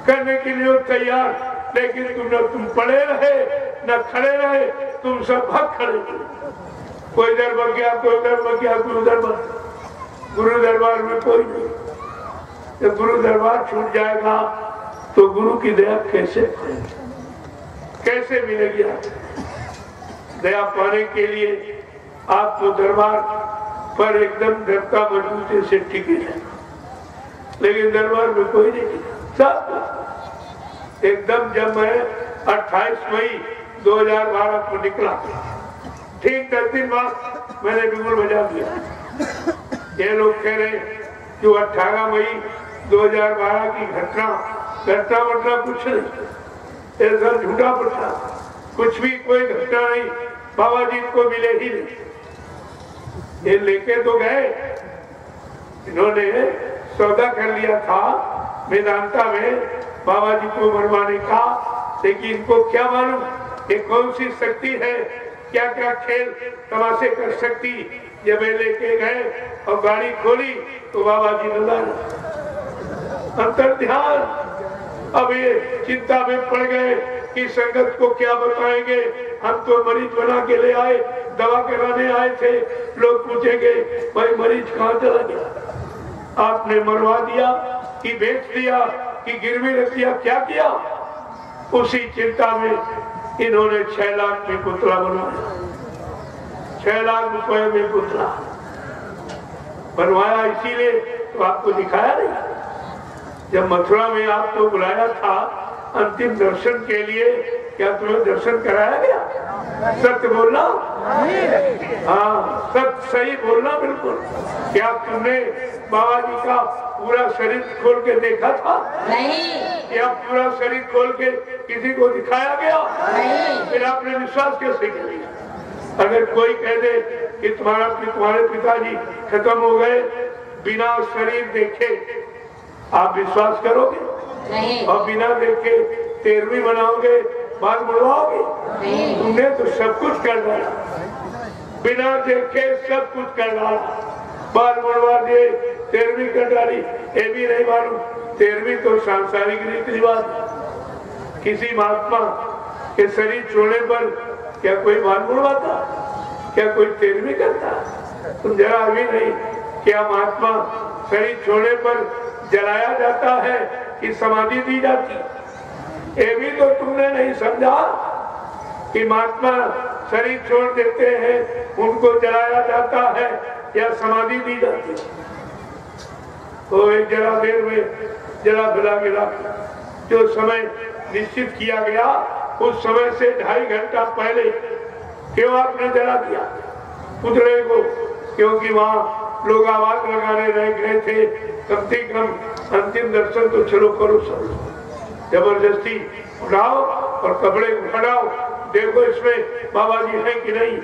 करने के लिए तैयार, लेकिन तुम पड़े रहे न खड़े रहे, तुम सब भाग खड़े। कोई इधर बग गया, कोई उधर बग गया, कोई उधर बग गया। गुरु दरबार में कोई नहीं। जब गुरु दरबार छूट जाएगा तो गुरु की दया कैसे मिलेगी? दया पाने के लिए आपको दरबार पर एकदम धक्का मजबूती से टिके है, लेकिन दरबार में कोई नहीं। सब एकदम जब मैं 28 मई 2012 को निकला, ठीक 10 दिन बाद मैंने बिगुल बजा दिया। ये लोग कह रहे जो 18 मई 2012 की घटना कुछ नहीं, ऐसा झूठा पड़ता, कुछ भी कोई घटना नहीं, बाबा जी को मिले ही नहीं। ये लेके तो गए, इन्होंने सौदा कर लिया था वेदांता में बाबा जी को मरवाने का, लेकिन इनको क्या मालूम ये कौन सी शक्ति है, क्या क्या खेल तमाशे कर सकती। जब ये लेके गए और गाड़ी खोली तो बाबा जी ने अंतर ध्यान। अब ये चिंता में पड़ गए कि संगत को क्या बताएंगे, हम तो मरीज बना के ले आए, दवा कराने आए थे, लोग पूछेंगे भाई मरीज कहाँ चला गया, आपने मरवा दिया कि बेच दिया कि गिरवी रख दिया, क्या किया? उसी चिंता में इन्होंने 6 लाख में पुतला बनवाया, 6 लाख रुपए में पुतला बनवाया। इसीलिए तो आपको दिखाया नहीं। जब मथुरा में आपको बुलाया था अंतिम दर्शन के लिए, क्या तुम्हें दर्शन कराया गया? सत्य बोलना, हाँ सत्य सही बोलना बिल्कुल। क्या तुमने बाबा जी का पूरा शरीर खोल के देखा था? नहीं। क्या पूरा शरीर खोल के किसी को दिखाया गया? नहीं। फिर आपने विश्वास कैसे किया? अगर कोई कह दे कि तुम्हारे पिताजी खत्म हो गए बिना शरीर देखे, आप विश्वास करोगे? नहीं। और बिना देखे 13वीं बनाओगे, बाल मुड़वाओगे? तुमने तो सब कुछ कर डाला, बिना देखे सब कुछ कर डाला, बाल मुड़वा दिए, 13वीं कर डाली। ये भी नहीं मालूम 13वीं तो सांसारिक रीति रिवाज। किसी महात्मा के शरीर छोड़ने पर क्या कोई बाल मुड़वाता? क्या कोई 13वीं करता? तुम जरा भी नहीं। क्या महात्मा शरीर छोड़ने पर जलाया जाता है कि समाधि दी जाती? ये भी तो तुमने नहीं समझा कि महात्मा शरीर छोड़ देते हैं, उनको जलाया जाता है या समाधि दी जाती है। तो एक जरा देर में जला भला गिरा, जो समय निश्चित किया गया उस समय से 2.5 घंटा पहले क्यों आपने जला दिया पुतले को? क्योंकि वहाँ लोग आवाज लगाने रह गए थे, कम से कम अंतिम दर्शन तो चलो करो सब। जबरदस्ती उठाओ और कपड़े उठाओ, देखो इसमें बाबा जी हैं कि नहीं।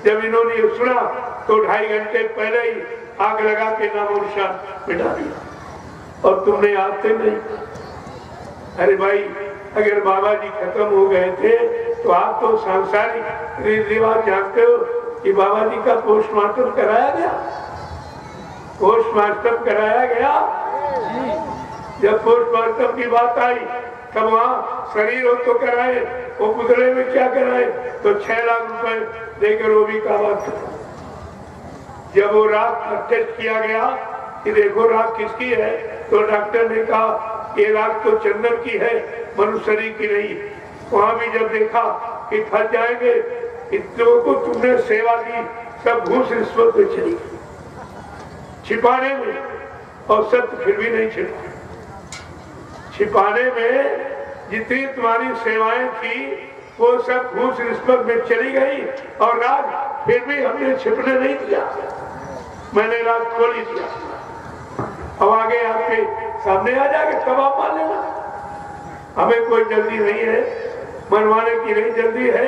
जब इन्होंने सुना तो 2.5 घंटे पहले ही आग लगा के नामो निशान मिटा दिया। और तुमने आते नहीं। अरे भाई, अगर बाबा जी खत्म हो गए थे तो आप तो सांसारिक रीति रिवाज जानते हो कि बाबा जी का पोस्टमार्टम कराया गया। पोस्टमार्टम कराया गया। जब पोस्टमार्टम की बात आई तब वहाँ शरीर हो तो कराए, वो पुतले में क्या कराए? तो 6 लाख रुपए देकर वो भी का बात। जब वो राख टेस्ट किया गया कि देखो राख किसकी है, तो डॉक्टर ने कहा ये राख तो चंदन की है, मनुष्य शरीर की नहीं। वहाँ भी जब देखा कि फंस जाएंगे, इतनों को तुमने सेवा दी, सब घूस रिश्वत में चली छिपाने में, और सत्य फिर भी नहीं छिपा। छिपाने में जितनी तुम्हारी सेवाएं थी वो सब घूस रिश्वत में चली गई, और राज फिर भी हमने छिपने नहीं दिया। मैंने राज खोल ही दिया। अब आगे आपके सामने आ जाएगा तब आप मान लेना। हमें कोई जल्दी नहीं है, मनवाने की नहीं जल्दी है,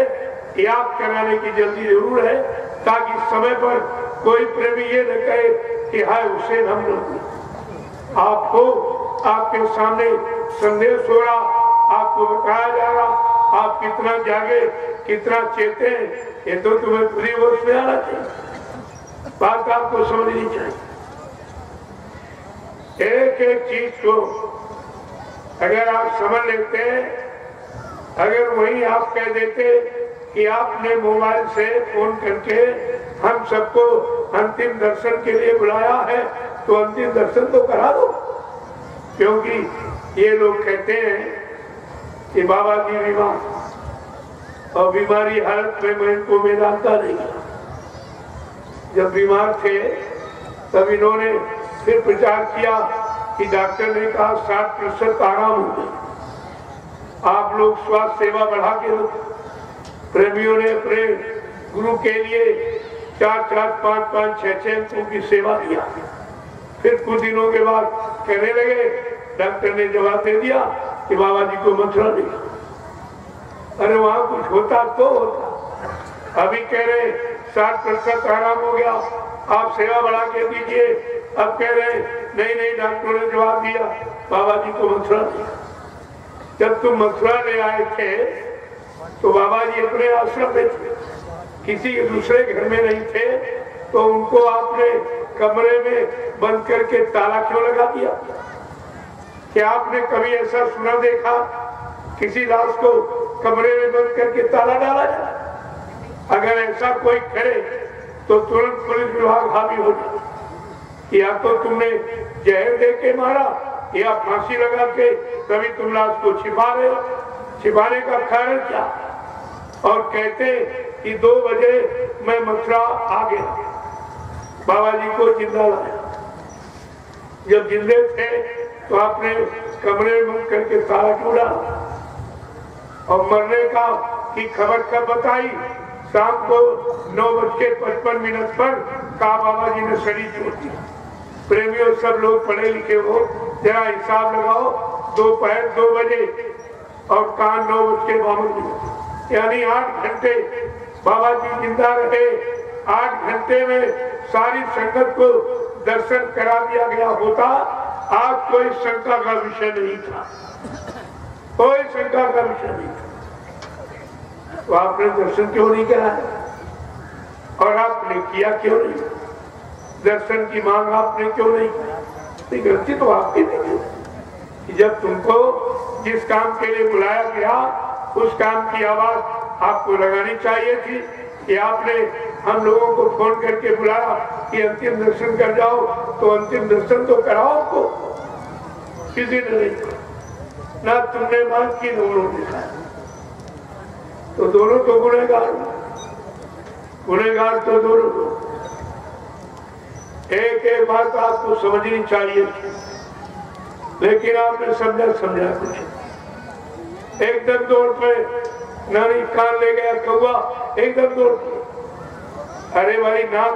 याद कराने की जल्दी जरूर है, ताकि समय पर कोई प्रेमी ये न कहे कि हाय उसे हम लोग। आपको आपके सामने संदेश हो रहा, आपको बताया जा रहा, आप कितना जागे, कितना चेते हैं, ये तो तुम्हें पूरी होश में आना चाहिए। बात आपको समझनी चाहिए। एक एक चीज को अगर आप समझ लेते, अगर वही आप कह देते कि आपने मोबाइल से फोन करके हम सबको अंतिम दर्शन के लिए बुलाया है, तो अंतिम दर्शन तो करा दो। क्योंकि ये लोग कहते हैं कि बाबा जी बीमार, और बीमारी हालत में मैं इनको वेदांता नहीं। जब बीमार थे तब इन्होंने फिर प्रचार किया कि डॉक्टर ने कहा 60% आराम हो गए, आप लोग स्वास्थ्य सेवा बढ़ा के रखो। प्रेमियों ने अपने गुरु के लिए 4-4, 5-5, 6-6 अंकों की सेवा किया। फिर कुछ दिनों के बाद कहने लगे, डॉक्टर ने जवाब दे दिया कि बाबा जी को मथुरा नहीं। अरे वहां कुछ होता तो होता। अभी कह रहे 60% आराम हो गया, आप सेवा बढ़ा के दीजिए। अब कह रहे नहीं, डॉक्टरों ने जवाब दिया बाबा जी को मथुरा नहीं। जब तुम मथुरा ले आए थे तो बाबा जी अपने आश्रम में थे, किसी दूसरे घर में नहीं थे, तो उनको आपने कमरे में बंद करके ताला क्यों लगा दिया? क्या आपने कभी ऐसा सुना देखा किसी लाश को कमरे में बंद करके ताला डाला जाए? अगर ऐसा कोई करे तो तुरंत पुलिस विभाग हावी हो जाए। या तो तुमने जहर दे के मारा या फांसी लगा के कभी तुम लाश को छिपा रहे हो। छिपाने का कारण क्या? और कहते कि 2 बजे मैं मथुरा आ गया, बाबा जी को जिंदा लाया। जब जिंदे थे तो आपने कमरे में बंद करके ताला क्यों डाला? और मरने का की खबर कब बताई? शाम को 9:55 पर कहा बाबा जी ने शरीर छोड़ दिया। प्रेमियों, सब लोग पढ़े लिखे हो, जरा हिसाब लगाओ। दोपहर 2 बजे और कान 9:52, यानी 8 घंटे बाबा जी जिंदा रहे। 8 घंटे में सारी संगत को दर्शन करा दिया गया होता, आज कोई शंका का विषय नहीं था, कोई शंका का विषय नहीं था। तो आपने दर्शन क्यों नहीं कराया? और आपने किया क्यों नहीं? दर्शन की मांग आपने क्यों नहीं की? गलती तो आपकी नहीं कि जब तुमको जिस काम के लिए बुलाया गया उस काम की आवाज आपको लगानी चाहिए थी कि आपने हम लोगों को फोन करके बुलाया कि अंतिम दर्शन कर जाओ, तो अंतिम दर्शन तो कराओ आपको। किसी ने नहीं, ना तुमने मांग की न उन्होंने दिखाया। तो दोनों तो गुनहगार तो दोनों। एक बात आपको समझनी चाहिए, लेकिन आपने समझा कुछ। एकदम दौड़ पे नानी कान ले गया कौवा, एकदम दौड़ पे। अरे भाई, नाक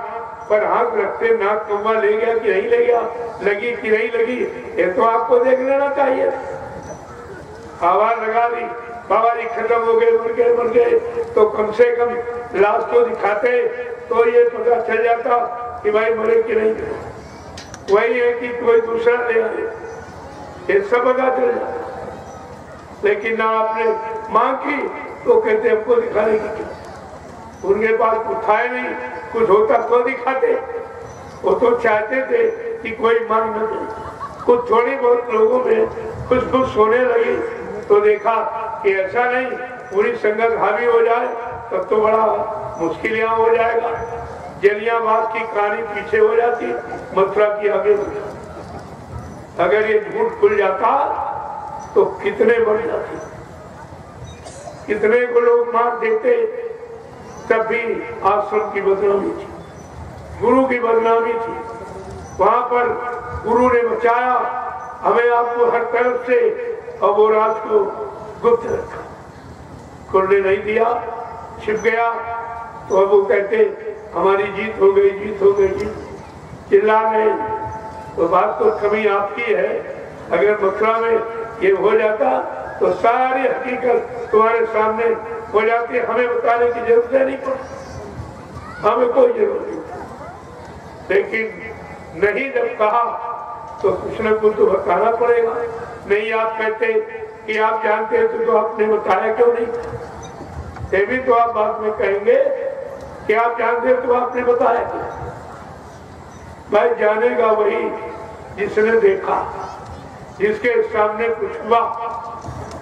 पर हाथ रखते नाक कौवा ले गया कि नहीं ले गया, लगी कि नहीं लगी, ये तो आपको देख लेना चाहिए। आवाज लगा दी, बाबा जी खत्म हो गए, मर गए, तो कम से कम लाश को दिखाते तो ये पता चल जाता कि भाई मरे कि नहीं। वही है कि कोई दूसरा ले आए, ये सब पता चल जाता। लेकिन ना आपने मांग की तो कहते हमको दिखाने की क्या? उनके पास कुछ था नहीं, कुछ होता तो दिखाते। वो तो चाहते थे कि कोई मांग न करे। कुछ थोड़ी बहुत लोगों में खुश होने लगी तो देखा कि ऐसा नहीं, पूरी संगत हावी हो जाए तब तो बड़ा मुश्किल यहाँ हो जाएगा। जलियांवाला की कहानी पीछे हो जाती, मथुरा की आगे हो जाती। अगर ये झूठ खुल जाता तो कितने मर जाते, कितने को लोग मार देते। तब भी आश्रम की बदनामी थी, गुरु की बदनामी थी। वहां पर गुरु ने बचाया हमें आपको हर तरफ से, और वो राज को गुप्त रखा, खुलने नहीं दिया, छिप गया। तो अब वो कहते हमारी जीत हो गई, जीत हो गई, जीत चिल्ला रहे। तो बात तो कमी आपकी है। अगर मथुरा में ये हो जाता तो सारी हकीकत तुम्हारे सामने हो जाती, हमें बताने की जरूरत नहीं पड़ती, हमें कोई जरूरत नहीं। लेकिन नहीं, जब कहा तो कुछ न कुछ तो बताना पड़ेगा। नहीं आप कहते कि आप जानते थे तो आपने बताया क्यों नहीं? ये भी तो आप बाद में कहेंगे कि आप जानते तो आपने बताया क्यों? भाई जानेगा वही जिसने देखा, जिसके सामने कुछ हुआ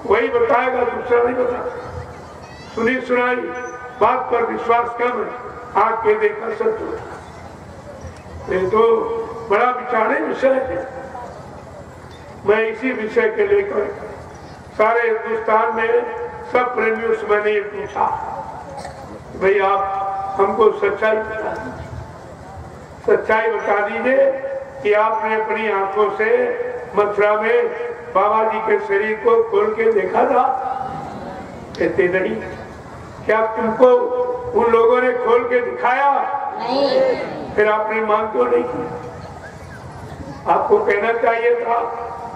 वही बताएगा, दूसरा नहीं बताएगा। सुनी सुनाई बात पर विश्वास कम है, आंख के देखा सत्य। ये तो बड़ा विचारणीय विषय है। मैं इसी विषय के लेकर सारे हिंदुस्तान में सब प्रेमियों से मैंने ये पूछा, भाई आप हमको सच्चाई बता दीजिए कि आपने अपनी आंखों से मथुरा में बाबा जी के शरीर को खोल के देखा था। कहते नहीं। क्या तुमको उन लोगों ने खोल के दिखाया? नहीं। फिर आपने मांग क्यों नहीं की? आपको कहना चाहिए था,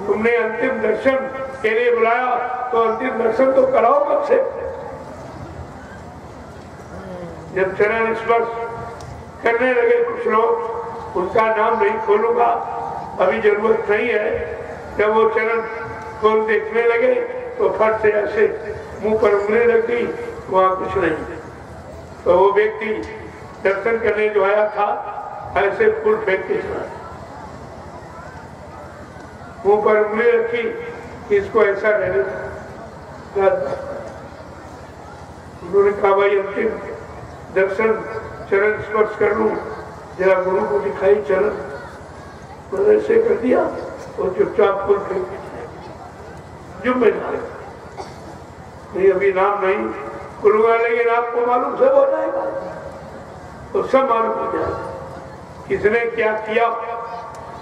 तुमने अंतिम दर्शन के लिए बुलाया तो अंतिम दर्शन तो कराओ कब से। जब चरण स्पर्श करने लगे कुछ लोग, उनका नाम नहीं खोलूंगा, अभी जरूरत नहीं है। जब वो चरण खोल देखने लगे तो फट से ऐसे मुंह पर उंगली लग गई, वहां कुछ नहीं। तो वो व्यक्ति दर्शन करने जो आया था ऐसे फूल फेंक के चला, मुंह पर उंगली रखी कि इसको ऐसा रहने दो। उन्होंने कहा भाई अंतिम दर्शन चरण स्पर्श कर लूं, जरा गुरु को दिखाई चरण। तो ऐसे कर दिया और चुपचाप फूल फेंक के जिम्मेदार नहीं, अभी नाम नहीं खुलूंगा, लेकिन आपको मालूम सब हो जाएगा, तो सब मालूम हो जाएगा किसने क्या किया,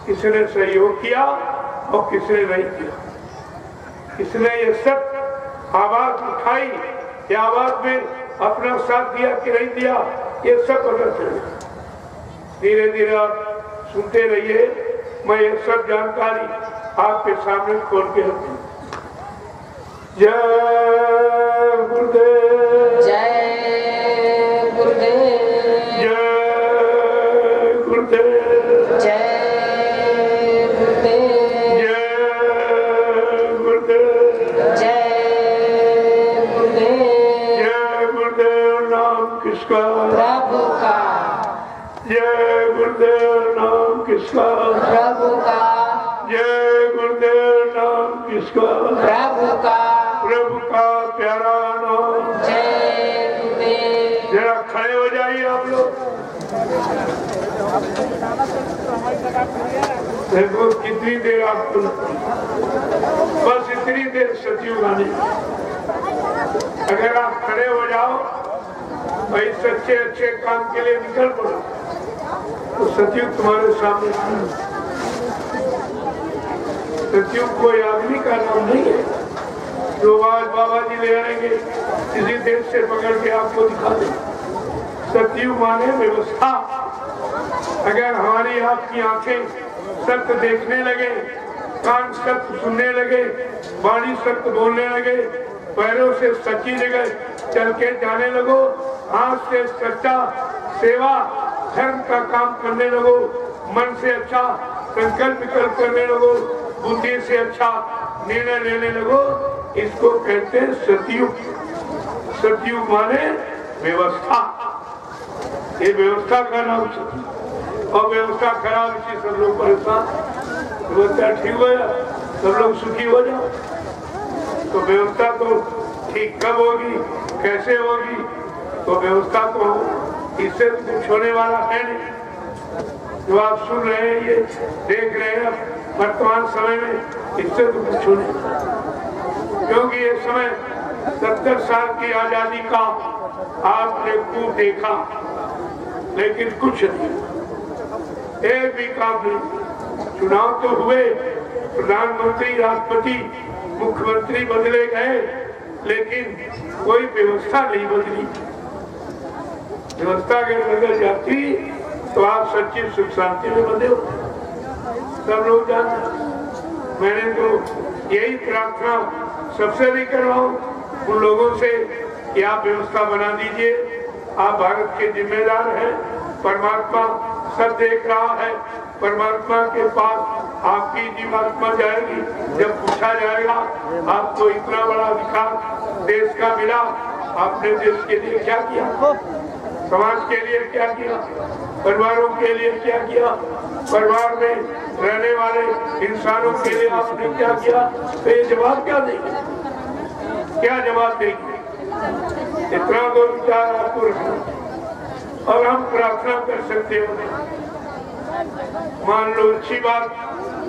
किसने सहयोग किया और किसने नहीं किया, किसने ये सब आवाज उठाई, ये आवाज में अपना साथ दिया कि नहीं दिया, ये सब पता चलेगा। धीरे धीरे आप सुनते रहिए, मैं ये सब जानकारी आपके सामने खोल के रखूं। जय गुरुदेव, जय गुरुदेव, जय गुरुदेव, जय गुरुदेव, जय गुरुदेव, जय गुरुदेव। जय गुरुदेव नाम किसका? प्रभु का। जय गुरुदेव नाम किसका? प्रभु का। जय गुरुदेव नाम किसका? प्रभु का। प्रभु का प्यारा नाम। जय गुरुदेव। जरा खड़े हो जाइए आप लोग। देखो कितनी देर आपको, बस इतनी देर सचिव गाने। अगर आप खड़े हो जाओ भाई, सच्चे अच्छे काम के लिए निकल पड़ो, तो सचिव तुम्हारे सामने। सचिव कोई आदमी का नाम नहीं है जो आज बाबा जी ले आएंगे किसी देश से पकड़ के आपको दिखा दे। सचिव माने व्यवस्था। अगर हमारी आपकी आंखें सत्य देखने लगे, कान सत्य सुनने लगे, वाणी सत्य बोलने लगे, पैरों से सच्ची जगह चल के जाने लगो, हाथ से सच्चा सेवा धर्म का काम करने लगो, मन से अच्छा संकल्प विकल्प करने लगो, बुद्धि से अच्छा निर्णय लेने लगो, इसको कहते हैं सतयुग। सतयुग माने व्यवस्था। ये व्यवस्था का नाम सतयुग। और व्यवस्था खराब, इसी सब लोग परेशान। व्यवस्था ठीक हो जाए, सब लोग सुखी हो जाओ। तो व्यवस्था तो ठीक कब होगी, कैसे होगी? तो व्यवस्था तो इससे कुछ होने वाला है नहीं। जो आप सुन रहे हैं, ये देख रहे हैं वर्तमान समय में, इससे तो कुछ नहीं, क्योंकि ये समय 70 साल की आजादी का आपने खूब देखा, लेकिन कुछ नहीं, एक भी काम नहीं। चुनाव तो हुए, प्रधानमंत्री, राष्ट्रपति, मुख्यमंत्री बदले गए, लेकिन कोई व्यवस्था नहीं बदली। व्यवस्था के बदल जाती तो आप सच्ची सुख शांति में बंधे हो, सब लोग जानते। मैंने तो यही प्रार्थना सबसे भी करवाऊं उन लोगों से कि आप व्यवस्था बना दीजिए। आप भारत के जिम्मेदार हैं, परमात्मा सब देख रहा है। परमात्मा के पास आपकी जीवात्मा जाएगी, जब पूछा जाएगा आपको इतना बड़ा विकास देश का मिला, आपने देश के लिए क्या किया? समाज के लिए क्या किया, परिवारों के लिए क्या किया, परिवार में रहने वाले इंसानों के लिए आपने क्या किया, तो ये जवाब क्या देंगे, क्या जवाब देंगे? इतना तो विचार आपको रखना। और हम प्रार्थना कर सकते हो, मान लो अच्छी बात,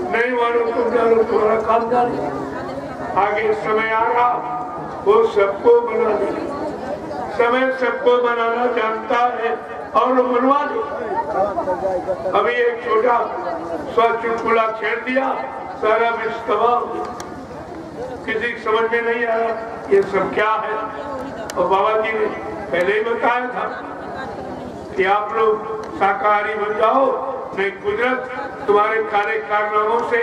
नहीं मानो तो जानो तुम्हारा काम जाने। आगे समय आ रहा, वो सबको बना देगा। समय सबको बनाना जानता है और वो बनवा दे। अभी एक छोटा सा चुटकुला छेड़ दिया, सारा विश्व तबाह हो गया। किसी समझ में नहीं आया ये सब क्या है। और बाबा जी ने पहले ही बताया था कि आप लोग शाकाहारी बन जाओ, नहीं कुदरत तुम्हारे खाने कारनामों से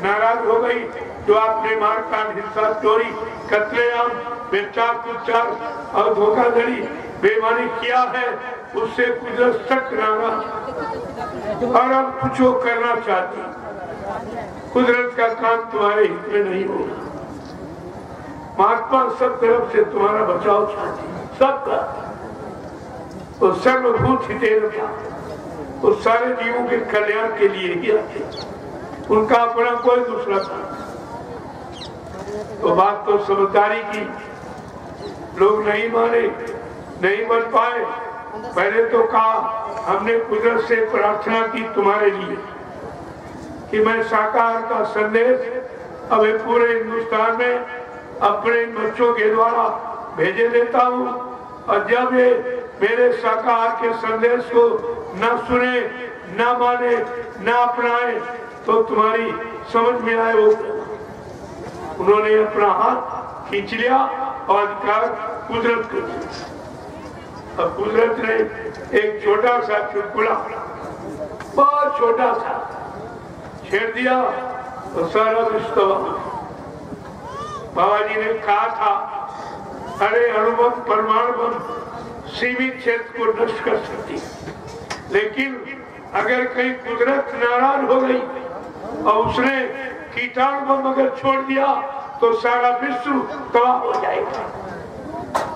नाराज हो गई। जो आपने मारकाट, हिंसा, चोरी, कत्लेआम, बेचार कुचार और धोखाधड़ी, बेईमानी किया है, उससे कुदरत सख्त नाराज और अब कुछ करना चाहती। कुदरत का काम तुम्हारे हित में नहीं होगा। महात्मा सब तरफ से तुम्हारा बचाव चाहती, सबका। वो सर्वभूत हितेन था, वो सारे जीवों के कल्याण के लिए ही आते, उनका अपना कोई दूसरा था। तो बात तो समझदारी की, लोग नहीं माने, नहीं बन पाए। पहले तो कहा हमने कुदरत से प्रार्थना की तुम्हारे लिए कि मैं शाकाहार का संदेश अब पूरे हिंदुस्तान में अपने बच्चों के द्वारा भेजे देता हूँ। और जब ये मेरे शाकाहार के संदेश को न सुने, न माने, न अपनाए, तो तुम्हारी समझ में आए वो। उन्होंने अपना हाथ खींच लिया और अधिकार कुदरत को दिया। अब कुदरत ने एक छोटा सा चुटकुला, बहुत छोटा सा छेड़ दिया तो सारा रिश्ता। बाबा जी ने कहा था, अरे अणुबम परमाणु बम सीमित क्षेत्र को नष्ट कर सकती, लेकिन अगर कहीं कुदरत नाराज हो गई और उसने कीटाणु बम अगर छोड़ दिया तो सारा विश्व तबाह हो जाएगा।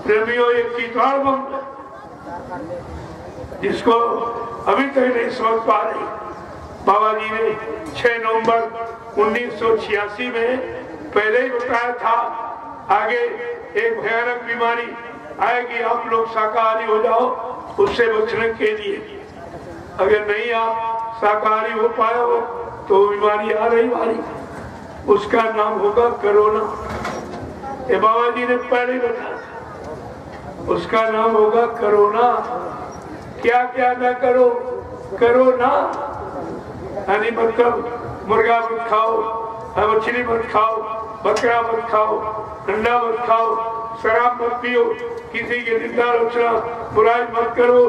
प्रेमियों, एक कीटाणु बम जिसको अभी तक नहीं समझ पा रही, बाबा जी ने 6 नवंबर 1986 में पहले ही बताया था, आगे एक भयानक बीमारी आएगी, आप लोग शाकाहारी हो जाओ उससे बचने के लिए। अगर नहीं आप शाकाहारी हो पाए हो तो बीमारी आ रही वाली, उसका नाम होगा कोरोना। ये बाबा जी ने पहले ही बताया, उसका नाम होगा कोरोना। क्या क्या ना करो, कोरोना यानी मतलब मुर्गा मत खाओ, मछली मत खाओ, बकरा मत खाओ, अंडा मत खाओ, शराब मत पियो, किसी की निंदा आलोचना बुराई मत करो,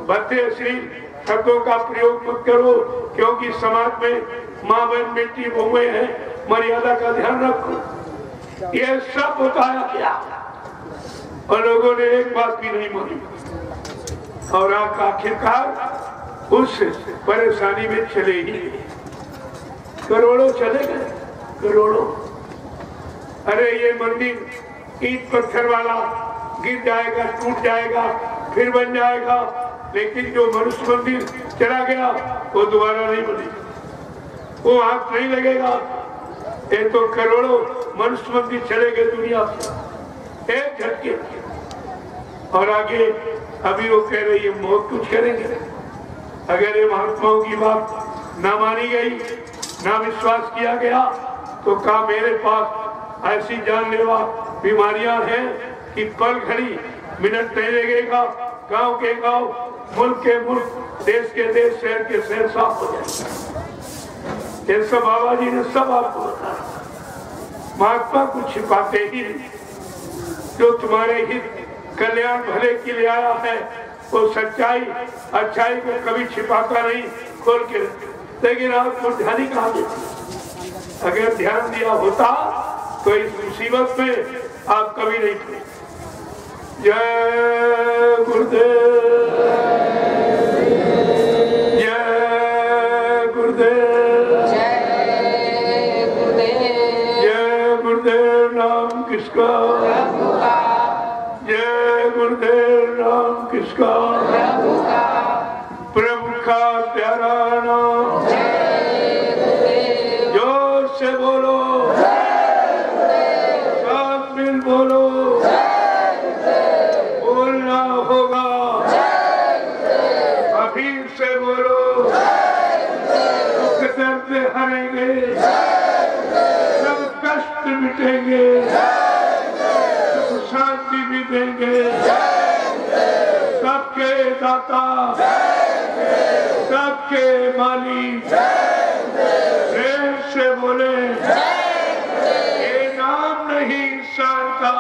भद्दे अश्लील शब्दों का प्रयोग मत करो, क्योंकि समाज में माँ बहन बेटी बहुएं हैं, मर्यादा का ध्यान रखो। ये सब बताया गया और लोगों ने एक बात भी नहीं मानी और आप आखिरकार उस परेशानी में चले ही, करोड़ों चले गए, करोड़ों। अरे ये मंदिर ईंट पत्थर वाला गिर जाएगा, टूट जाएगा, फिर बन जाएगा, लेकिन जो मनुष्य मंदिर चला गया वो दोबारा नहीं बनेगा, वो हाथ नहीं लगेगा। ये तो करोड़ों मनुष्य मंदिर चले गए दुनिया से एक झटके। और आगे अभी वो कह रही है मौत कुछ करेंगे। अगर ये महात्माओं की बात ना मानी गई, ना विश्वास किया गया, तो कहा मेरे पास ऐसी जानलेवा बीमारियां हैं कि पल घड़ी मिनट नहीं लगेगा, गांव के गांव, मुल्क के मुल्क, देश के देश, शहर के शहर साफ हो जाएंगे। ये सब बाबा जी ने सब आपको बताया। महात्मा कुछ छिपाते ही नहीं, जो तुम्हारे हित कल्याण भले के लिए आया है वो सच्चाई अच्छाई को कभी छिपाता नहीं, खोल के रखते। लेकिन आपको ध्यान ही कहाँ देते? अगर ध्यान दिया होता तो इस मुसीबत में आप कभी नहीं थे। जय गुरुदेव, जय गुरुदेव, जय गुरुदेव, जय गुरुदेव। नाम किसका? जय गुरुदेव। नाम किसका? प्रभु का। प्रभु का प्यारा नाम। जोर से बोलो, साथ मिल बोलो, बोलना होगा। अभी से बोलो, दुख दर्द हरेंगे, सब कष्ट मिटेंगे, शांति भी देंगे। सबके दाता, सबके मालिक, प्रेम से बोले, ये नाम नहीं इंसान का,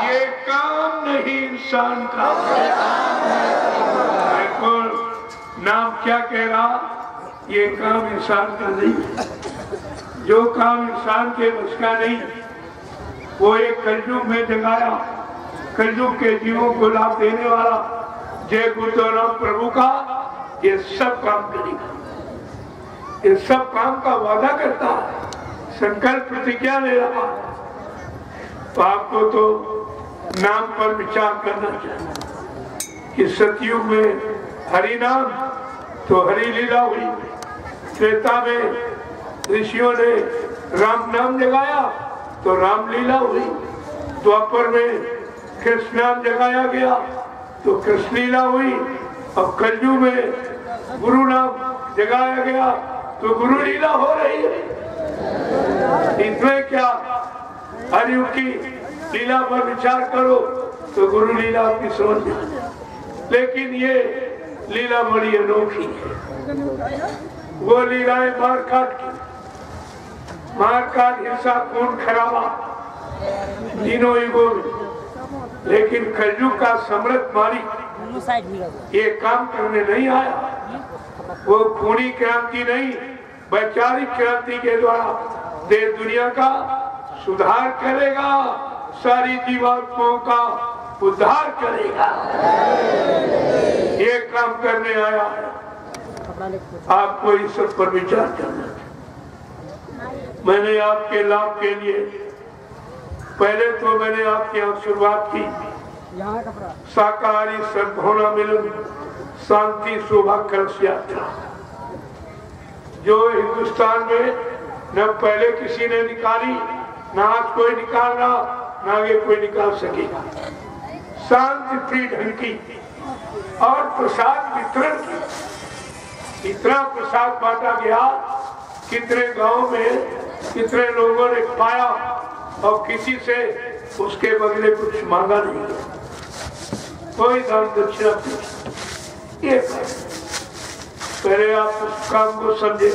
ये काम नहीं इंसान का। देखो नाम क्या कह रहा, ये काम इंसान का नहीं। जो काम इंसान के बस का नहीं, वो एक कलयुग में जगाया, कलयुग के जीवों को लाभ देने वाला जय गुरुदेव प्रभु का ये सब काम करेगा। ये सब काम का वादा करता है, संकल्प प्रतिज्ञा ले रहा है। तो आपको तो नाम पर विचार करना चाहिए कि सतयुग में हरि नाम तो हरि लीला हुई, त्रेता में ऋषियों ने राम नाम जगाया तो रामलीला हुई, द्वापर में कृष्ण नाम जगाया गया तो कृष्ण लीला हुई, और कलयुग में गुरु नाम जगाया गया तो गुरु लीला हो रही है। इसमें क्या, हर युग की लीला पर विचार करो तो गुरु लीला आपकी समझ में आ जाए। लेकिन ये लीला बड़ी अनोखी है। वो लीलाएं मारकाट की, मारकाट, हिंसा, खून खराबा तीनों युगों में। लेकिन कलयुग का समृद्ध मालिक ये काम करने नहीं आया। वो खूनी क्रांति नहीं, वैचारिक क्रांति के द्वारा देश दुनिया का सुधार करेगा, सारी जीवात्माओं का उद्धार करेगा। ये काम करने आया। आपको इस सब पर विचार करना चाहिए। मैंने आपके लाभ के लिए पहले तो मैंने आपके यहाँ शुरुआत की, शाकाहारी सद्भावना मिलन शांति शोभा कलश यात्रा, जो हिंदुस्तान में न पहले किसी ने निकाली, न आज कोई निकाल रहा, न आगे कोई निकाल सकेगा। शांति प्रिय ढंग की और प्रसाद वितरण की। इतना प्रसाद बांटा गया, कितने गांव में कितने लोगों ने पाया और किसी से उसके बदले कुछ मांगा नहीं, कोई दान दक्षिणा नहीं। ये पहले आप उस काम को समझे।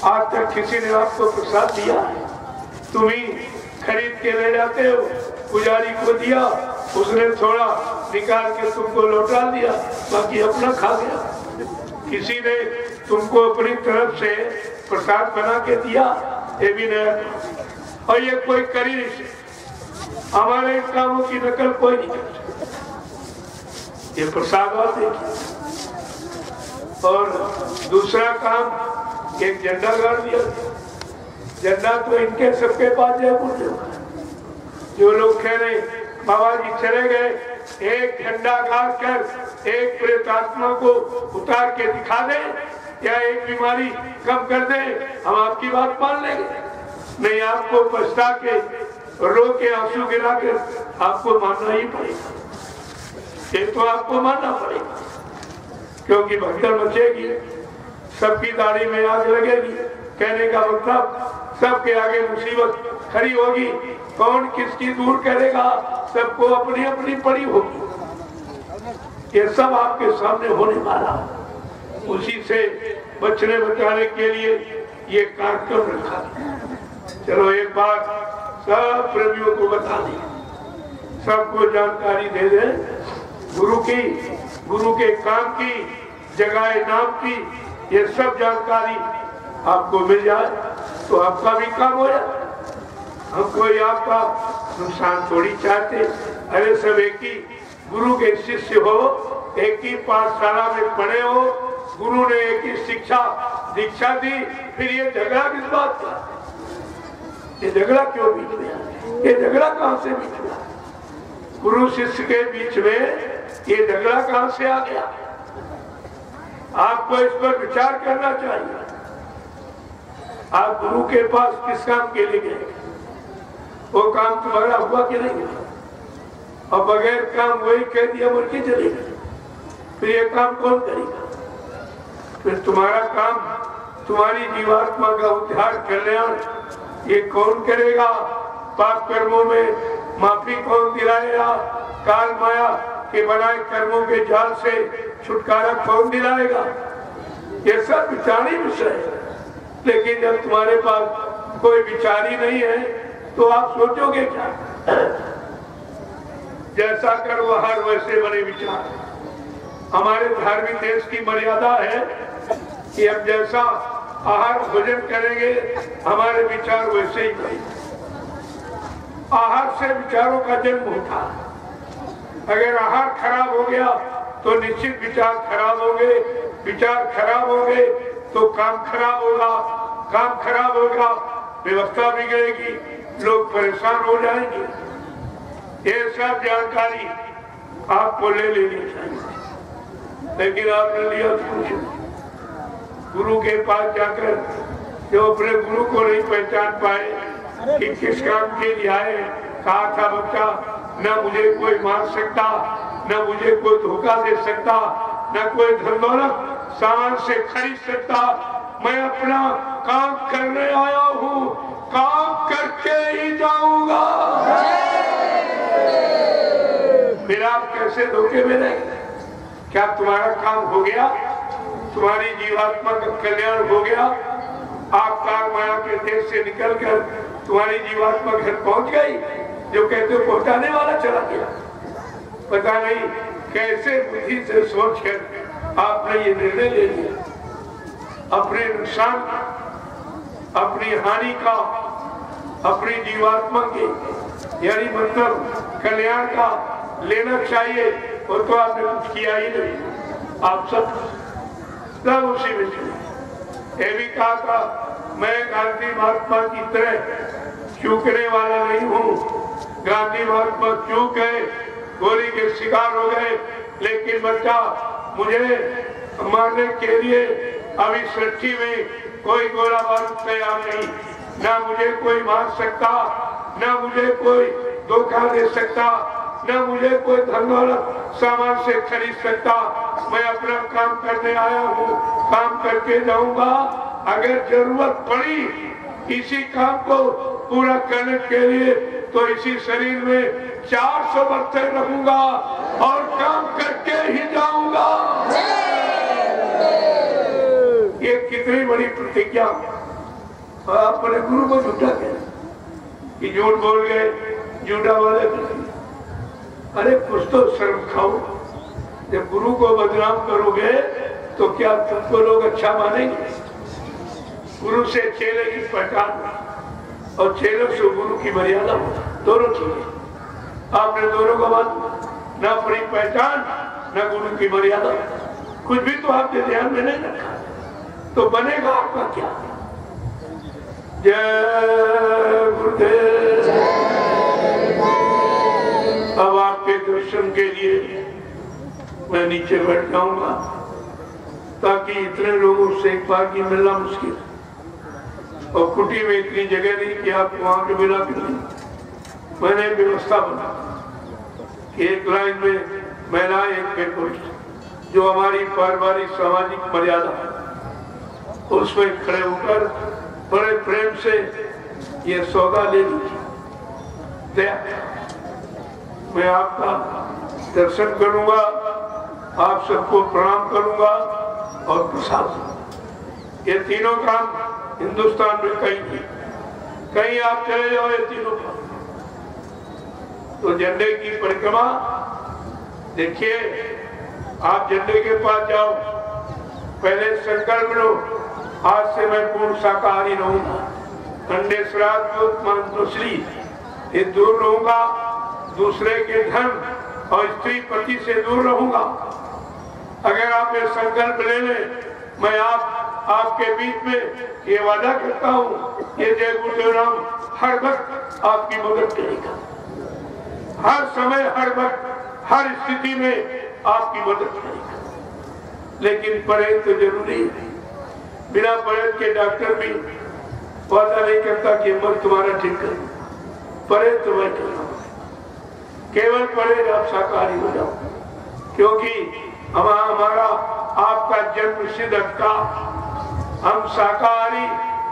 आज तक किसी ने आपको प्रसाद दिया, तुम ही खरीद के ले जाते हो, पुजारी को दिया, उसने थोड़ा निकाल के तुमको लौटा दिया, बाकी अपना खा गया। किसी ने तुमको अपनी तरफ से प्रसाद बना के दिया, ये भी नया। और ये कोई कर ही नहीं सकता, हमारे कामों की नकल कोई नहीं कर सकता। ये प्रसाद देखिए। और दूसरा काम, एक झंडा गाड़ दिया। झंडा तो इनके सबके पास जयपुर में, जो लोग कह रहे बाबा जी चले गए, एक झंडा गाड़ कर एक प्रेतात्मा को उतार के दिखा दे या एक बीमारी कम कर दे, हम आपकी बात मान लेंगे। नहीं, आपको पछता के रो के आंसू गिरा कर आपको मानना ही पड़ेगा। ये तो आपको मानना पड़ेगा, क्योंकि भगदड़ मचेगी, सबकी दाढ़ी में आग लगेगी। कहने का मतलब सबके आगे मुसीबत खड़ी होगी, कौन किसकी दूर करेगा, सबको अपनी अपनी पड़ी होगी। ये सब आपके सामने होने वाला, उसी से बचने बचाने के लिए ये कार्यक्रम रखा। चलो एक बार सब प्रेमियों को बता दें, सबको जानकारी दे दें गुरु की, गुरु के काम की, जगह नाम की, ये सब जानकारी आपको मिल जाए तो आपका भी काम हो जाए। हम कोई आपका नुकसान थोड़ी चाहते। अरे सब एक ही गुरु के शिष्य हो, एक ही पाठशाला में पढ़े हो, गुरु ने एक ही शिक्षा दीक्षा दी, फिर ये झगड़ा किस बात का? ये झगड़ा क्यों बीच में? ये झगड़ा कहां से बीच में? गुरु शिष्य के बीच में ये झगड़ा कहां से आ गया? आपको इस पर विचार करना चाहिए। आप गुरु के पास किस काम के लिए गए? वो काम तुम्हारा हुआ कि नहीं? और बगैर काम वही कह दिया मुड़ के चले गए, फिर ये काम कौन करेगा? फिर तुम्हारा काम, तुम्हारी जीवात्मा का उद्धार कल्याण ये कौन करेगा? पाप कर्मों में माफी कौन दिलाएगा? काल माया के बनाए कर्मों के जाल से छुटकारा कौन दिलाएगा? ये सब विचारी विषय है। लेकिन जब तुम्हारे पास कोई विचार ही नहीं है तो आप सोचोगे क्या? जैसा करो हर वैसे बने विचार। हमारे धार्मिक देश की मर्यादा है कि हम जैसा आहार भोजन करेंगे हमारे विचार वैसे ही बने। आहार से विचारों का जन्म होता है। अगर आहार खराब हो गया तो निश्चित विचार खराब होंगे, विचार खराब होंगे तो काम खराब होगा, काम खराब होगा व्यवस्था बिगड़ेगी, लोग परेशान हो जाएंगे। ये सब जानकारी आपको ले लेनी चाहिए। लेकिन आपने लिया कुछ, गुरु के पास जाकर जो अपने गुरु को नहीं पहचान पाए कि किस काम के लिए आए, कहा था बच्चा न मुझे कोई मार सकता, न मुझे कोई धोखा दे सकता, न कोई धन दौलत सामान से खरीद सकता, मैं अपना काम करने आया हूँ, काम करके ही जाऊंगा। फिर आप कैसे धोखे में रहेंगे? क्या तुम्हारा काम हो गया? तुम्हारी जीवात्मा का कल्याण हो गया? आप काल माया के देश से निकलकर तुम्हारी जीवात्मा घर पहुंच गई? जो कहते हो पहुंचाने वाला चला गया। पता नहीं कैसे बुद्धि से सोचकर आपने ये निर्णय ले लिया। अपने नुकसान, अपनी हानि का, अपनी जीवात्मा के यानी मतलब कल्याण का लेना चाहिए, वो तो आपने कुछ किया ही नहीं। आप सब उसी में चले। ये भी कहा था मैं गांधी महात्मा की तरह चूकने वाला नहीं हूँ। गांधी महात्मा चूक गए, गोली के शिकार हो गए, लेकिन बच्चा मुझे मारने के लिए अभी सृष्टि में कोई गोला बारूद तैयार नहीं। ना मुझे कोई मार सकता, ना मुझे कोई धोखा दे सकता, ना मुझे कोई धन दौलत सामान से खरीद सकता। मैं अपना काम करने आया हूँ, काम करके जाऊंगा। अगर जरूरत पड़ी इसी काम को पूरा करने के लिए तो इसी शरीर में 400 वर्ष रहूंगा और काम करके ही जाऊंगा। ये कितनी बड़ी प्रतिज्ञा। अपने गुरु को झूठा कह कि झूठ बोल गए, झूठा वाले। अरे कुछ तो शर्म खाओ। जब गुरु को बदनाम करोगे तो क्या तुमको लोग अच्छा मानेंगे? गुरु से चेले की पहचान और चेलों से गुरु की मर्यादा दोनों चीजें। आपने दोनों का बात, न अपनी पहचान न गुरु की मर्यादा, कुछ भी तो आपके ध्यान में नहीं रखा, तो बनेगा आपका क्या? जय गुरुदेव। अब आपके दर्शन के लिए मैं नीचे बैठ जाऊंगा ताकि इतने लोगों से एक बार की मिलना मुश्किल, और कुटी में इतनी जगह नहीं कि आप वहां के मिला भी नहीं। मैंने व्यवस्था बना कि एक लाइन में महिलाएं, एक में पुरुष, जो हमारी पारिवारिक सामाजिक मर्यादा है उसमें खड़े होकर बड़े प्रेम से ये सौदा ले लीजिए। मैं आपका दर्शन करूंगा, आप सबको प्रणाम करूंगा और प्रसाद। ये तीनों काम हिंदुस्तान में कहीं आप चले जाओ, ये तीनों काम। तो झंडे की परिक्रमा देखिए, आप झंडे के पास जाओ, पहले संकल्प लो आज से मैं पूर्ण शाकाहारी रहूंगा, अंडे श्राद्ध दूध मांस मछली ये दूर रहूंगा, दूसरे के धन और स्त्री पति से दूर रहूंगा। अगर आप ये संकल्प ले लें, मैं आपके बीच में ये वादा करता हूँ, ये जय गुरुदेव राम हर वक्त आपकी मदद करेगा, हर समय, हर वक्त, हर स्थिति में आपकी मदद करेगा। लेकिन परहेज तो जरूरी है। बिना परहेज के डॉक्टर भी वादा नहीं करता कि मैं तुम्हारा ठीक करूं। परहेज तो मैं करना, केवल परहेज आप शाकाहारी हो जाओ, क्योंकि हमारा आपका जन्म सिद्ध था। हम शाकाहारी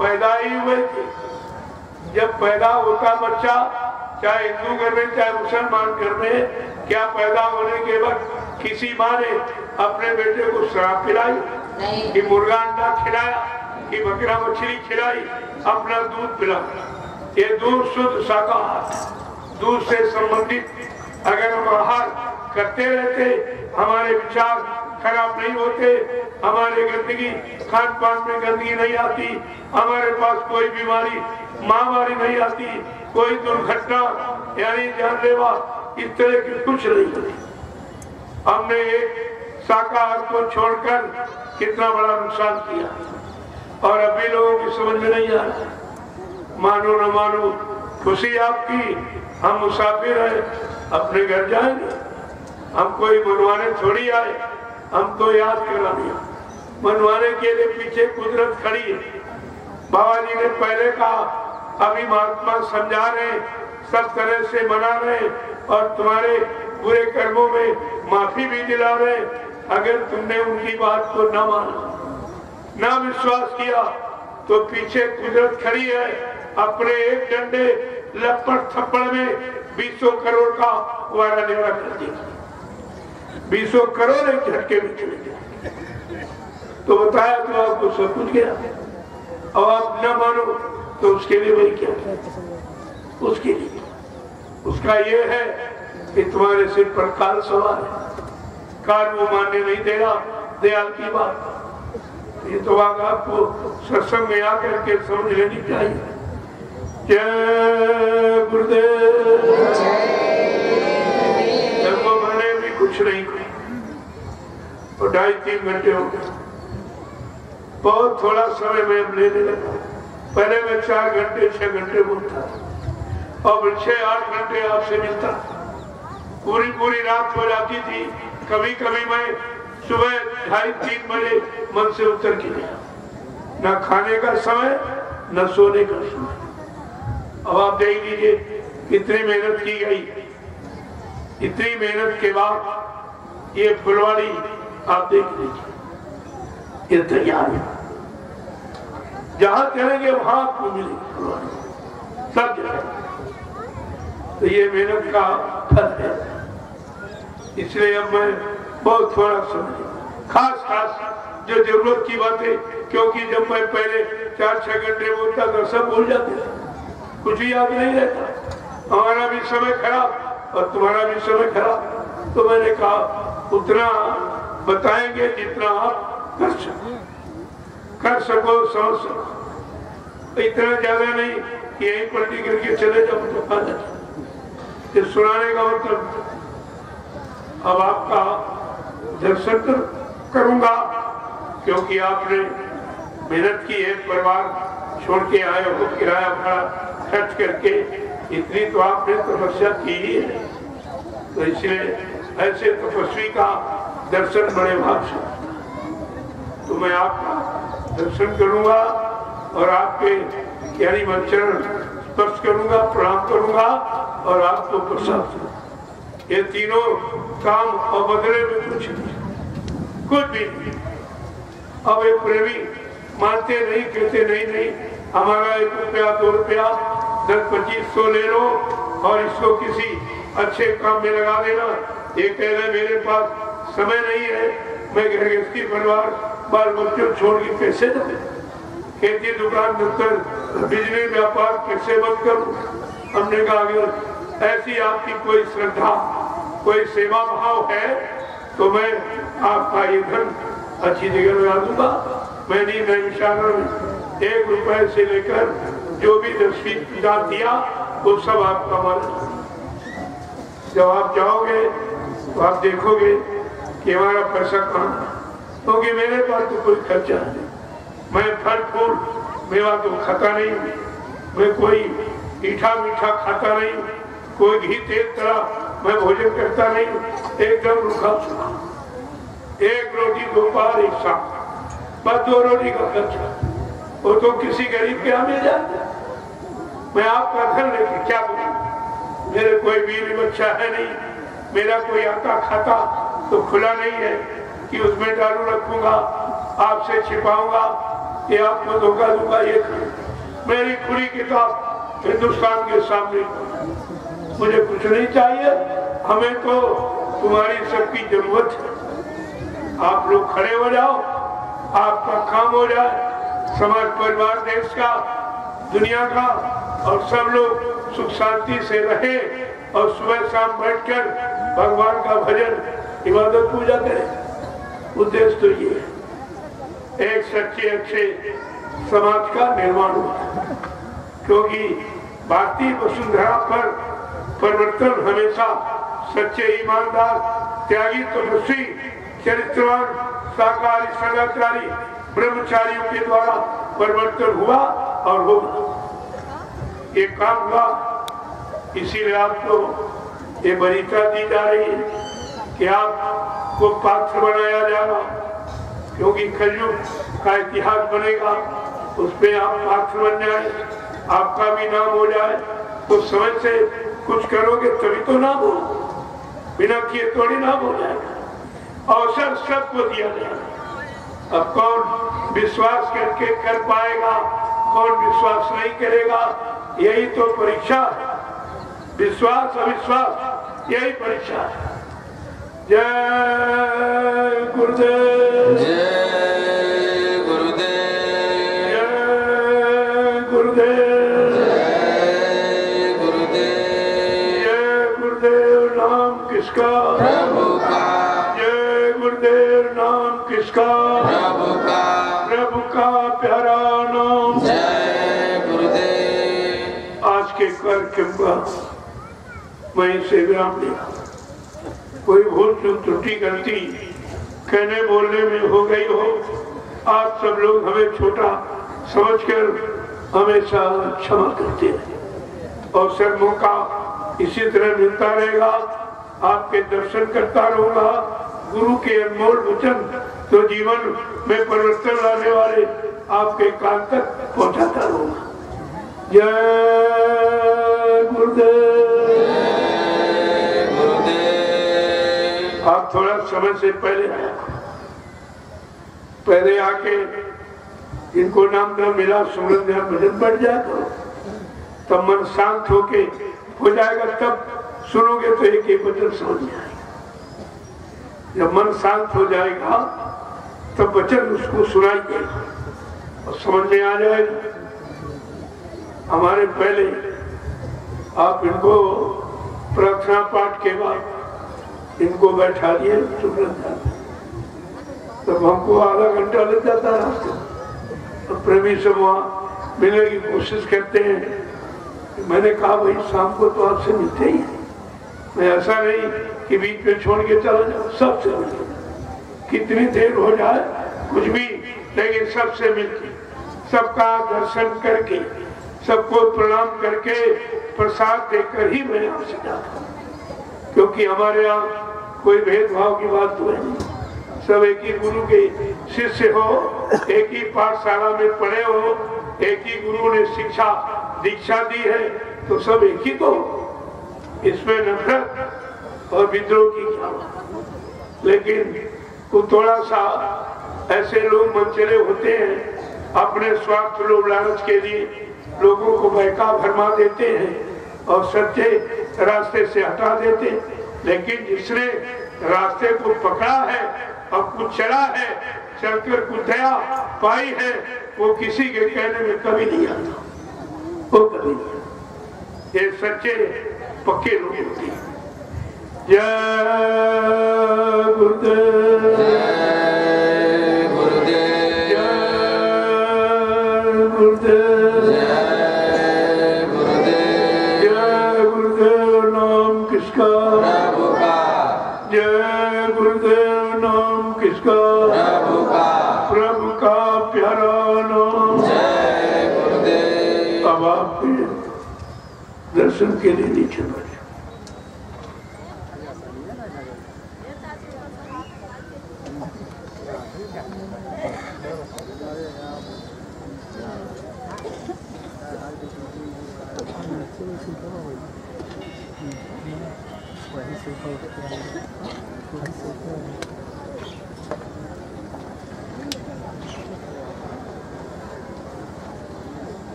पैदा ही हुए थे। जब पैदा होता बच्चा, चाहे हिंदू घर में चाहे मुसलमान घर में, क्या पैदा होने के वक्त किसी माँ ने अपने बेटे को शराब पिलाई, कि मुर्गा अंडा खिलाया, कि बकरा मछली खिलाई, अपना दूध पिलाया? ये दूध शुद्ध शाकाहार, दूध से संबंधित अगर हम आहार करते रहते, हमारे विचार खराब नहीं होते, हमारे गंदगी खान पान में गंदगी नहीं आती, हमारे पास कोई बीमारी महामारी नहीं आती, कोई दुर्घटना यानी जानलेवा इस तरह की कुछ नहीं होती। हमने एक शाकाहार को छोड़कर कितना बड़ा नुकसान किया और अभी लोगों की समझ में नहीं आ रहा। मानो न मानो, खुशी आपकी, हम मुसाफिर हैं, अपने घर जाएंगे। हम कोई मनवाने थोड़ी आए, हम तो याद करा दिया। मनवाने के लिए पीछे कुदरत खड़ी है। बाबा जी ने पहले कहा, अभी महात्मा समझा रहे, सब तरह से मना रहे और तुम्हारे बुरे कर्मों में माफी भी दिला रहे। अगर तुमने उनकी बात को न माना, ना विश्वास किया, तो पीछे कुदरत खड़ी है। अपने एक डंडे लपट थप्पड़ में 20 करोड़ का वारा निवारा कर देगी। 20 करोड़ एक झटके में चले गए। तो बताया तो आपको सब कुछ गया। अब आप न मानो तो उसके लिए वही क्या, उसके लिए उसका ये है कि तुम्हारे सिर पर काल सवार है। काल वो मानने नहीं दे रहा, दयाल की बात। ये तो बात आपको सत्संग में आकर के समझ लेनी चाहिए। जय गुरुदेव। जन्म मैंने भी कुछ नहीं किया और 2.5-3 घंटे हो गए। बहुत थोड़ा समय में अब लेने लगा। पहले मैं 4 घंटे 6 घंटे बोलता था, अब 6-8 घंटे आपसे मिलता। पूरी रात हो जाती थी। कभी कभी मैं सुबह 2:30-3 बजे मन से उतर के गया। न खाने का समय, न सोने का समय। अब आप देख लीजिए कितनी मेहनत की गई। इतनी मेहनत के बाद ये फुलवाड़ी आप देख लीजिए, ये तैयार है। जहां चलेंगे वहां आपको मिलेगी फुलवाड़ी, सब जगह। तो ये मेहनत का फल है। इसलिए अब मैं बहुत थोड़ा समय, खास जो जरूरत की बातें, क्योंकि जब मैं पहले 4-6 घंटे बोलता था सब भूल जाते थे, कुछ भी याद नहीं रहता। हमारा भी समय खराब और तुम्हारा भी समय खराब। तो मैंने कहा उतना बताएंगे जितना आप कर सको समझ सको। इतना ज्यादा नहीं कि यही पलटी करके चले जाओ तो पा जाए। सुनाने का मतलब अब आपका दर्शन करूंगा, क्योंकि आपने मेहनत की है, परिवार छोड़ के आए हो, किराया भाड़ा खर्च करके, इतनी तो आपने तपस्या की ही है। तो इसलिए ऐसे तपस्वी का दर्शन बड़े भाग से। तो मैं आपका दर्शन करूंगा और आपके यानी मैं चरण स्पर्श करूंगा, प्रणाम करूंगा और आपको प्रसाद दूंगा। ये तीनों काम और बदले में कुछ नहीं, कुछ भी नहीं। अब एक प्रेमी मानते नहीं, कहते नहीं हमारा 1 रुपया 2 रुपया 10-25 ले लो और इसको किसी अच्छे काम में लगा देना। ये कह रहे मेरे पास समय नहीं है, मैं गृहस्थी परिवार बाल बच्चों छोड़ के कैसे जाए, खेती दुकान दफ्तर बिजली व्यापार कैसे बंद करूं। हमने कहा अगर ऐसी आपकी कोई श्रद्धा, कोई सेवा भाव है तो मैं आपका ये धन अच्छी जगह लगा दूंगा। मैंने नैमिषारण्य में 1 रुपए से लेकर जो भी 10-20 दिया वो सब आपका मालिक। जब आप जाओगे तो आप देखोगे कि हमारा पैसा कहाँ, क्योंकि मेरे पास तो कोई खर्चा नहीं। मैं फल फूल मेवा तो खाता नहीं, मैं कोई मीठा खाता नहीं, कोई घी तेल तला मैं भोजन करता नहीं, एकदम रूखा सूखा, एक रोटी दोपहर एक शाम, बस 2 रोटी का खर्चा, वो तो किसी गरीब के यहाँ मिल जाता। मैं आपका धन लेके क्या करूं? मेरे कोई बीवी बच्चा है नहीं, मेरा कोई आता खाता तो खुला नहीं है कि उसमें डालू रखूंगा, आपसे छिपाऊंगा, ये आपको धोखा दूंगा। ये मेरी पूरी किताब हिंदुस्तान के सामने, मुझे कुछ नहीं चाहिए, हमें तो तुम्हारी सबकी जरूरत है। आप लोग खड़े हो जाओ, आपका काम हो जाए, समाज परिवार देश का दुनिया का, और सब लोग सुख शांति से रहे और सुबह शाम बैठकर भगवान का भजन इबादत पूजा करें। उद्देश्य तो ये है, एक सच्चे अच्छे समाज का निर्माण हुआ, क्योंकि भारतीय वसुंधरा पर परिवर्तन हमेशा सच्चे ईमानदार त्यागी तपस्वी चरित्रवान शाकाहारी सदाचारी ब्रह्मचारियों के द्वारा परिवर्तन हुआ और होगा। ये काम हुआ, इसीलिए आपको ये वरीयता दी जा रही है कि आपको पात्र बनाया जा रहा, क्योंकि कलयुग का इतिहास बनेगा, उसमें आप पात्र बन जाए, आपका भी नाम हो जाए। तो समय से कुछ करोगे तभी तो नाम हो, बिना किए थोड़ी नाम हो जाएगा। अवसर सबको दिया जाएगा। अब कौन विश्वास करके कर पाएगा, कौन विश्वास नहीं करेगा, यही तो परीक्षा है। विश्वास अविश्वास यही परीक्षा है। जय गुरुदेव, जय गुरुदेव, जय गुरुदेव, जय गुरुदेव। जय गुरुदेव नाम किसका? प्रभु का, जय गुरुदेव नाम किसका? प्रभु का, प्रभु का प्यारा नाम। जय गुरुदेव। आज के कार्यक्रम का वहीं से विराम लिया। कोई भूल चूक त्रुटि गलती कहने बोलने में हो गई हो, आप सब लोग हमें छोटा समझकर हमेशा क्षमा करते हैं, और सब मौका इसी तरह मिलता रहेगा। आपके दर्शन करता रहूंगा, गुरु के अनमोल वचन तो जीवन में परिवर्तन लाने वाले आपके कान तक पहुंचाता रहूंगा। जय गुरुदेव। आप थोड़ा समय से पहले आके इनको नाम न मिला सुमरन ध्यान भजन बढ़ जाएगा, तब मन शांत होके हो जाएगा, तब सुनोगे तो एक एक वचन समझ में आएगा। जब मन शांत हो जाएगा तब वचन उसको सुनाइए और समझ में आ जाएगा। हमारे पहले आप इनको प्रार्थना पाठ के बाद इनको बैठा दिए सुमरन ध्यान, तब हमको आधा घंटा लग जाता है रास्ते, और प्रेमी से वहाँ मिलने की कोशिश करते हैं। मैंने कहा भाई शाम को तो आपसे मिलते ही हैं, मैं ऐसा नहीं कि बीच में छोड़ के चला जाऊँ, सबसे मिलते, कितनी देर हो जाए कुछ भी, लेकिन सबसे मिलके सबका दर्शन करके सबको प्रणाम करके प्रसाद देकर ही मैं यहाँ से जाता हूँ, क्योंकि हमारे यहाँ कोई भेदभाव की बात तो है नहीं। सब एक ही गुरु के शिष्य हो, एक ही पाठशाला में पढ़े हो, एक ही गुरु ने शिक्षा दीक्षा दी है, तो सब एक ही तो। इसमें नफरत और विद्रोह की क्या बात। लेकिन कुछ थोड़ा सा ऐसे लोग मनचले होते हैं, अपने स्वार्थ लोभ लालच के लिए लोगों को बहका भरमा देते हैं और सच्चे रास्ते से हटा देते हैं। लेकिन जिसने रास्ते को पकड़ा है और कुछ चला है, चलकर कुछ दया पाई है, वो किसी के कहने में कभी नहीं आता, वो कभी नहीं। ये सच्चे पक्के लोग होते हैं। जय गुरुदेव, जय गुरुदेव, जय गुरुदेव, जय गुरुदेव। जय गुरुदेव नाम किसका? प्रभु का, जय गुरुदेव नाम किसका? प्रभु का, प्रभु का प्यारा नाम। जय गुरुदेव। अब आप दर्शन के लिए नीचे बैठे।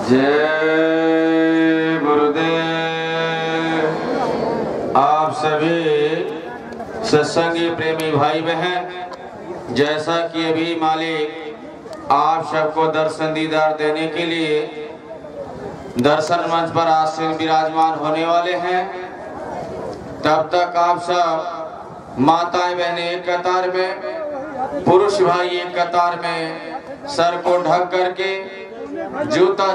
जय गुरुदेव। आप सभी सत्संगी प्रेमी भाई बहन, जैसा कि अभी मालिक आप सबको दर्शन दीदार देने के लिए दर्शन मंच पर आसीन विराजमान होने वाले हैं, तब तक आप सब माताएं बहनें एक कतार में, पुरुष भाई एक कतार में सर को ढक करके जूता